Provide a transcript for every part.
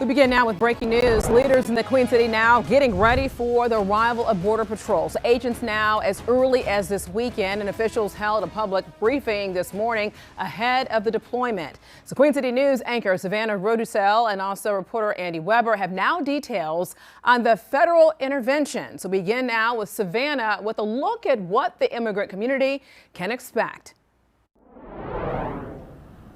We begin now with breaking news. Leaders in the Queen City now getting ready for the arrival of Border Patrol. So agents now as early as this weekend, and officials held a public briefing this morning ahead of the deployment. So Queen City News anchor Savannah Rodusell and also reporter Andy Weber have now details on the federal intervention. So we begin now with Savannah with a look at what the immigrant community can expect.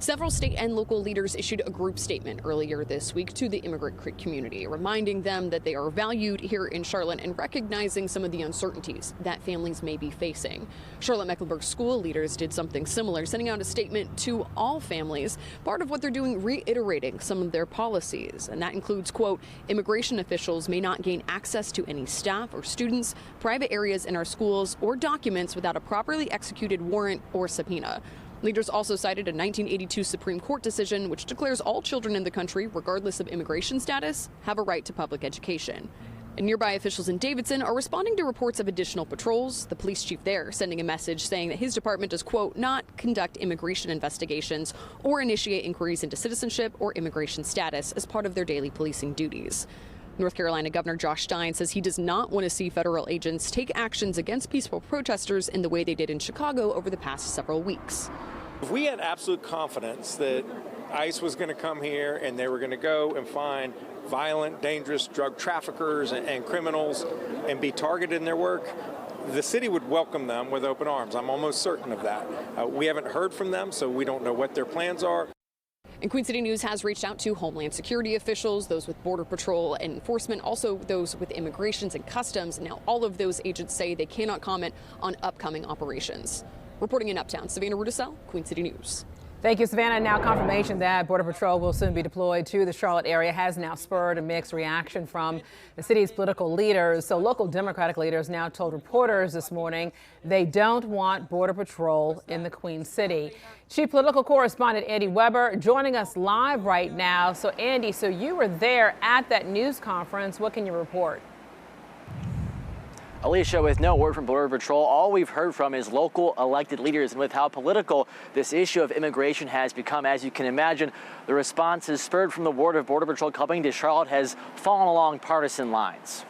Several state and local leaders issued a group statement earlier this week to the immigrant community, reminding them that they are valued here in Charlotte and recognizing some of the uncertainties that families may be facing. Charlotte-Mecklenburg school leaders did something similar, sending out a statement to all families, part of what they're doing reiterating some of their policies. And that includes, quote, immigration officials may not gain access to any staff or students, private areas in our schools, or documents without a properly executed warrant or subpoena. Leaders also cited a 1982 Supreme Court decision which declares all children in the country, regardless of immigration status, have a right to public education. And nearby officials in Davidson are responding to reports of additional patrols. The police chief there sending a message saying that his department does, quote, not conduct immigration investigations or initiate inquiries into citizenship or immigration status as part of their daily policing duties. North Carolina Governor Josh Stein says he does not want to see federal agents take actions against peaceful protesters in the way they did in Chicago over the past several weeks. If we had absolute confidence that ICE was going to come here and they were going to go and find violent, dangerous drug traffickers and criminals and be targeted in their work, the city would welcome them with open arms. I'm almost certain of that. We haven't heard from them, so we don't know what their plans are. And Queen City News has reached out to Homeland Security officials, those with Border Patrol and enforcement, also those with Immigrations and Customs. Now, all of those agents say they cannot comment on upcoming operations. Reporting in Uptown, Savannah Rodusell, Queen City News. Thank you, Savannah. Now, confirmation that Border Patrol will soon be deployed to the Charlotte area has now spurred a mixed reaction from the city's political leaders. So local Democratic leaders now told reporters this morning they don't want Border Patrol in the Queen City. Chief political correspondent Andy Weber joining us live right now. So Andy, so you were there at that news conference. What can you report? Alicia, with no word from Border Patrol, all we've heard from is local elected leaders. And with how political this issue of immigration has become, as you can imagine, the response has spurred from the word of Border Patrol coming to Charlotte has fallen along partisan lines.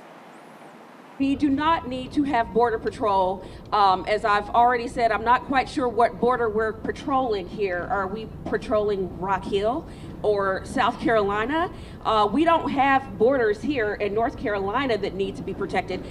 We do not need to have Border Patrol. As I've already said, I'm not quite sure what border we're patrolling here. Are we patrolling Rock Hill or South Carolina? We don't have borders here in North Carolina that need to be protected.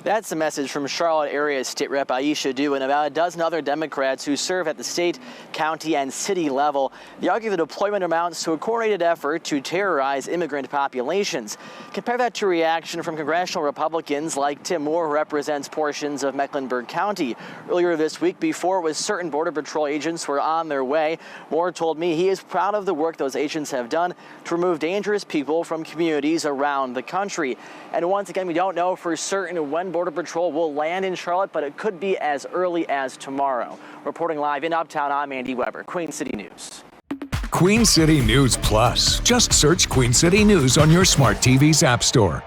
That's the message from Charlotte area State Rep Aisha Dew and about a dozen other Democrats who serve at the state, county, and city level. They argue the deployment amounts to a coordinated effort to terrorize immigrant populations. Compare that to reaction from congressional Republicans like Tim Moore, who represents portions of Mecklenburg County. Earlier this week, before it was certain Border Patrol agents were on their way, Moore told me he is proud of the work those agents have done to remove dangerous people from communities around the country. And once again, we don't know for certain when Border Patrol will land in Charlotte, but it could be as early as tomorrow. Reporting live in Uptown, I'm Andy Weber, Queen City News. Queen City News Plus. Just search Queen City News on your smart TV's app store.